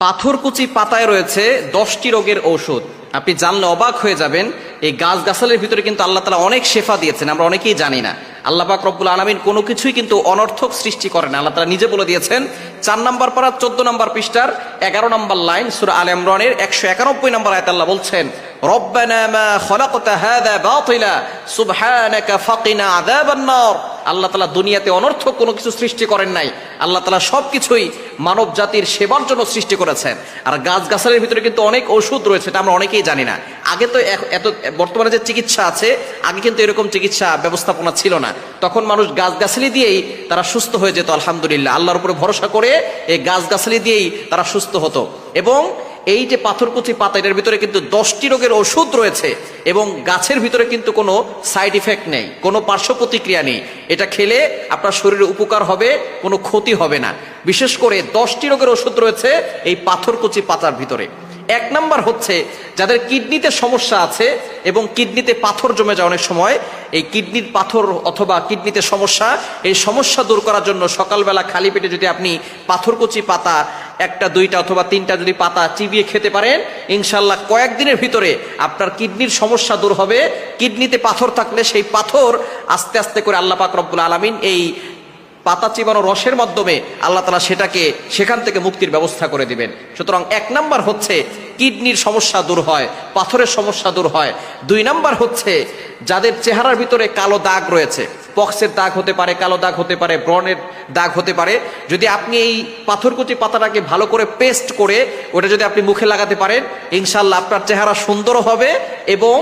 পাথরকুচি পাতায় রয়েছে 10টি রোগের ঔষধ। আপনি জানলে অবাক হয়ে যাবেন। এই গাছগাছালির ভিতরে কিন্তু আল্লাহ তাআলা অনেক শেফা দিয়েছেন, আমরা অনেকেই জানি না। আল্লাহ পাক রব্বুল আলামিন কোনো কিছুই কিন্তু অনর্থক সৃষ্টি করেন। আল্লাহ তাআলা নিজে বলে দিয়েছেন 4 নম্বর পারা 14 নম্বর পৃষ্ঠার 11 নম্বর লাইন সূরা আলে ইমরানের 191 নম্বর আয়াতে আল্লাহ বলছেন, রব্বানা মা খালাকতা হাযা বাতিলা সুবহানাকা ফাকিনা আযাবান নার। আল্লাহ তাআলা দুনিয়াতে অনর্থক কোনো কিছু সৃষ্টি করেন নাই। আল্লাহ তাআলা সবকিছুই মানব জাতির সেবার জন্য সৃষ্টি করেছেন। আর গাছগাছালির ভিতরে কিন্তু অনেক ওষুধ রয়েছে, এটা আমরা অনেকেই জানি না। আগে তো এত বর্তমানে যে চিকিৎসা আছে, আগে কিন্তু এরকম চিকিৎসা ব্যবস্থাপনা ছিল না। তখন মানুষ গাছগাছালি দিয়েই তারা সুস্থ হয়ে যেত। আলহামদুলিল্লাহ, আল্লাহর উপরে ভরসা করে এই গাছগাছালি দিয়েই তারা সুস্থ হতো। এবং এই যে পাথরকুচি পাতা, এটার ভিতরে কিন্তু 10টি রোগের ওষুধ রয়েছে এবং গাছের ভিতরে কিন্তু কোনো সাইড ইফেক্ট নেই, কোনো পার্শ্ব প্রতিক্রিয়া নেই। এটা খেলে আপনার শরীরে উপকার হবে, কোনো ক্ষতি হবে না। বিশেষ করে 10টি রোগের ওষুধ রয়েছে এই পাথরকুচি পাতার ভিতরে। 1 নাম্বার হচ্ছে যাদের কিডনিতে সমস্যা আছে এবং কিডনিতে পাথর জমে যায় অনেক সময়, এই কিডনির পাথর অথবা কিডনিতে সমস্যা, এই সমস্যা দূর করার জন্য সকালবেলা খালি পেটে যদি আপনি পাথরকুচি পাতা 1টা 2টা অথবা 3টা যদি পাতা চিবিয়ে খেতে পারেন, ইনশাল্লাহ কয়েকদিনের ভিতরে আপনার কিডনির সমস্যা দূর হবে। কিডনিতে পাথর থাকলে সেই পাথর আস্তে আস্তে করে আল্লাহ পাক রব্বুল আলামিন এই পাতা চিবানো রসের মাধ্যমে আল্লাহ তাআলা সেখান থেকে মুক্তির ব্যবস্থা করে দিবেন। সুতরাং 1 নাম্বার হচ্ছে কিডনির সমস্যা দূর হয়, পাথরের সমস্যা দূর হয়। 2 নাম্বার হচ্ছে যাদের চেহারার ভিতরে কালো দাগ রয়েছে, পক্সের দাগ হতে পারে, কালো দাগ হতে পারে, ব্রণের দাগ হতে পারে, যদি আপনি এই পাথরকুচি পাতাটাকে ভালো করে পেস্ট করে ওটা যদি আপনি মুখে লাগাতে পারেন, ইনশাল্লাহ আপনার চেহারা সুন্দর হবে। এবং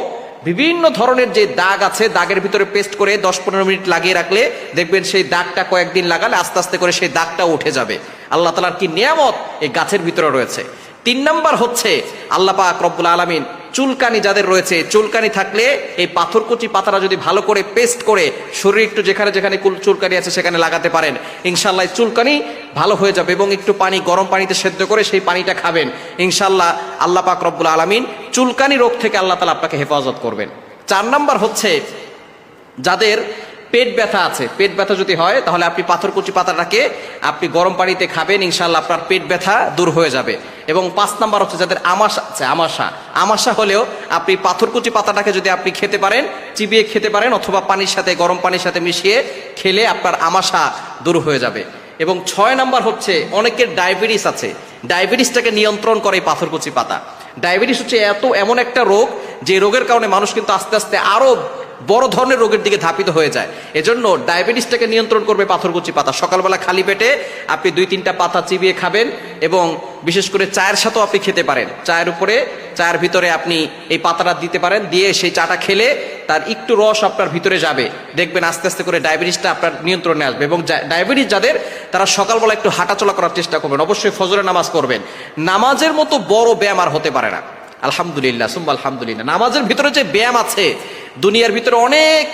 বিভিন্ন ধরনের যে দাগ আছে, দাগের ভিতরে পেস্ট করে 10-15 মিনিট লাগিয়ে রাখলে দেখবেন সেই দাগটা কয়েকদিন লাগালে আস্তে আস্তে করে সেই দাগটা উঠে যাবে। আল্লাহ তাআলার কি নিয়ামত এই গাছের ভিতরে রয়েছে। 3 নাম্বার হচ্ছে আল্লাহ পাক রব্বুল আলামিন চুলকানি যাদের রয়েছে, চুলকানি থাকলে এই পাথরকুচি পাতাটা যদি ভালো করে পেস্ট করে শরীরে একটু যেখানে যেখানে চুলকানি আছে সেখানে লাগাতে পারেন, ইনশাল্লাহ চুলকানি ভালো হয়ে যাবে। এবং একটু পানি, গরম পানিতে সেদ্ধ করে সেই পানিটা খাবেন, ইনশাল্লাহ আল্লাহ পাক রব্বুল আলামিন চুলকানি রোগ থেকে আল্লাহ তাআলা আপনাকে হেফাজত করবেন। 4 নাম্বার হচ্ছে যাদের পেট ব্যথা আছে, পেট ব্যথা যদি হয় তাহলে আপনি পাথরকুচি পাতাটাকে আপনি গরম পানিতে খাবেন, ইনশাল্লাহ আপনার পেট ব্যথা দূর হয়ে যাবে। এবং 5 নাম্বার হচ্ছে যাদের আমাশা আছে, আমাশা হলেও আপনি পাথরকুচি পাতাটাকে যদি আপনি খেতে পারেন, চিবিয়ে খেতে পারেন অথবা পানির সাথে, গরম পানির সাথে মিশিয়ে খেলে আপনার আমাশা দূর হয়ে যাবে। এবং 6 নাম্বার হচ্ছে অনেকের ডায়াবেটিস আছে, ডায়াবেটিসটাকে নিয়ন্ত্রণ করে পাথরকুচি পাতা। ডায়াবেটিস হচ্ছে এমন একটা রোগ যে রোগের কারণে মানুষ কিন্তু আস্তে আস্তে আরো বড় ধরনের রোগের দিকে ধাপিত হয়ে যায়। এজন্য ডায়াবেটিসটাকে নিয়ন্ত্রণ করবে পাথরকুচি পাতা। সকালবেলা খালি পেটে আপনি 2-3টা পাতা চিবিয়ে খাবেন এবং বিশেষ করে চায়ের সাথেও আপনি খেতে পারেন। চায়ের ভিতরে আপনি এই পাতাটা দিতে পারেন, দিয়ে সেই চাটা খেলে তার একটু রস আপনার ভিতরে যাবে, দেখবেন আস্তে আস্তে করে ডায়াবেটিসটা আপনার নিয়ন্ত্রণে আসবে। এবং ডায়াবেটিস যাদের, তারা সকালবেলা একটু হাঁটাচলা করার চেষ্টা করবেন, অবশ্যই ফজরের নামাজ পড়বেন। নামাজের মতো বড় ব্যায়াম আর হতে পারে না। আলহামদুলিল্লাহ সুম্মা আলহামদুলিল্লাহ, নামাজের ভিতরে যে ব্যায়াম আছে, দুনিয়ার ভিতরে অনেক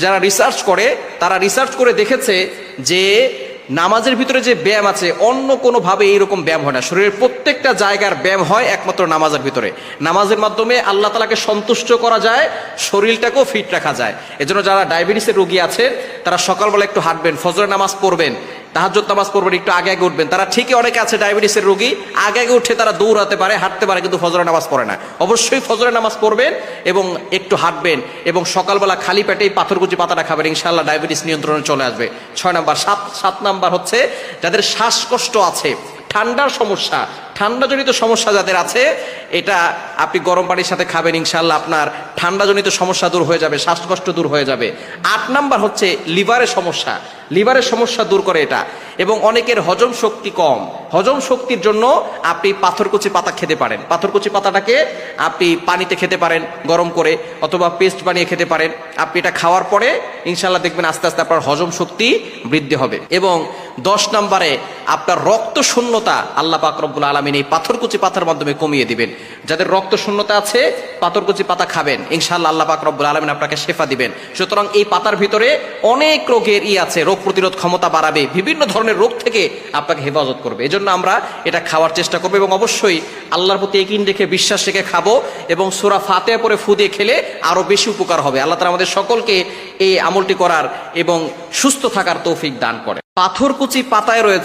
যারা রিসার্চ করে, তারা রিসার্চ করে দেখেছে যে নামাজের ভিতরে যে ব্যায়াম আছে অন্য কোনো ভাবে এইরকম ব্যায়াম হয় না। শরীরের প্রত্যেকটা জায়গার ব্যায়াম হয় একমাত্র নামাজের ভিতরে। নামাজের মাধ্যমে আল্লাহ তাআলাকে সন্তুষ্ট করা যায়, শরীরটাকেও ফিট রাখা যায়। এজন্য যারা ডায়াবেটিসের রোগী আছেন তারা সকালবেলা একটু হাঁটবেন, ফজরের নামাজ পড়বেন, তাহাজ্জুদ নামাজ পড়বেন, একটু আগে আগে উঠবেন। তারা ঠিকই, অনেকে আছে ডায়াবেটিসের রোগী আগে আগে উঠে তারা দৌড়াতে পারে, হাঁটতে পারে, কিন্তু ফজরের নামাজ পড়ে না। অবশ্যই ফজরের নামাজ পড়বেন এবং একটু হাঁটবেন এবং সকালবেলা খালি পেটেই পাথরকুচি পাতাটা খাবেন, ইনশাআল্লাহ ডায়াবেটিস নিয়ন্ত্রণে চলে আসবে। 6 নাম্বার। 7 নাম্বার হচ্ছে যাদের শ্বাসকষ্ট আছে, ঠান্ডার সমস্যা, ঠান্ডাজনিত সমস্যা যাদের আছে, এটা আপনি গরম পানির সাথে খাবেন, ইনশাআল্লাহ আপনার ঠান্ডাজনিত সমস্যা দূর হয়ে যাবে, শ্বাসকষ্ট দূর হয়ে যাবে। 8 নাম্বার হচ্ছে লিভারের সমস্যা, লিভারের সমস্যা দূর করে এটা। এবং অনেকের হজম শক্তি কম, হজম শক্তির জন্য আপনি পাথরকুচি পাতা খেতে পারেন। পাথরকুচি পাতাটাকে আপনি পানিতে খেতে পারেন গরম করে, অথবা পেস্ট বানিয়ে খেতে পারেন। আপনি এটা খাওয়ার পরে ইনশাআল্লাহ দেখবেন আস্তে আস্তে আপনার হজম শক্তি বৃদ্ধি হবে। এবং 10 নম্বরে আপনার রক্ত শূন্যতা আল্লাহ পাক রব্বুল আলামিন এই পাথরকুচি পাতার মাধ্যমে কমিয়ে দিবেন। যাদের রক্ত শূন্যতা আছে পাথরকুচি পাতা খাবেন, ইনশাআল্লাহ আল্লাহ পাক রব্বুল আলামিন আপনাকে শেফা দিবেন। সুতরাং এই পাতার ভিতরে অনেক রোগের আছে, রোগ প্রতিরোধ ক্ষমতা বাড়াবে, বিভিন্ন ধরনের রোগ থেকে আপনাকে হেফাজত করবে। এজন্য আমরা এটা খাওয়ার চেষ্টা করবো এবং অবশ্যই আল্লাহর প্রতি ইয়াকিন রেখে, বিশ্বাস রেখে খাবো। এবং সূরা ফাতিহা পড়ে ফু দিয়ে খেলে আরো বেশি উপকার হবে। আল্লাহ তাআলা আমাদের সকলকে এই আমলটি করার এবং সুস্থ থাকার তৌফিক দান করে। পাথরকুচি পাতায় রয়েছে